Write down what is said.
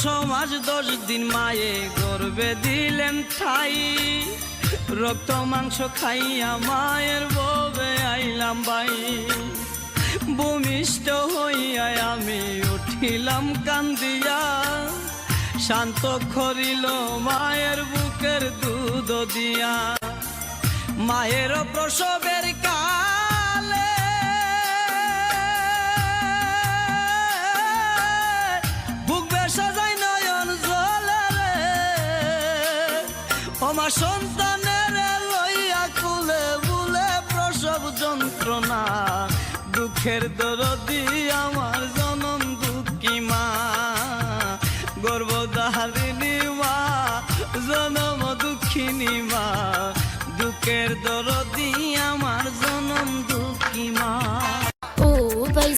সমাজ 10 দিন মায়ে গর্বে দিলেন ঠাই। রক্ত মাংস খাইয়া মায়ের ববে আইলাম ভাই। ভূমিষ্ঠ হইয়া আমি উঠিলাম কান্দিয়া, শান্ত করিল মায়ের বুকের দুধ দিয়া। মায়ের প্রসবের কালে বুক বেশা যায় নয়ন জলে রে। আমার সন্তানের লইয়া কুলে বুলে প্রসব যন্ত্রণা, দুঃখের দরদি আমার জনম দুঃখী মা। গর্ভধারিণী মা, জনম দুঃখিনী মা, দুঃখের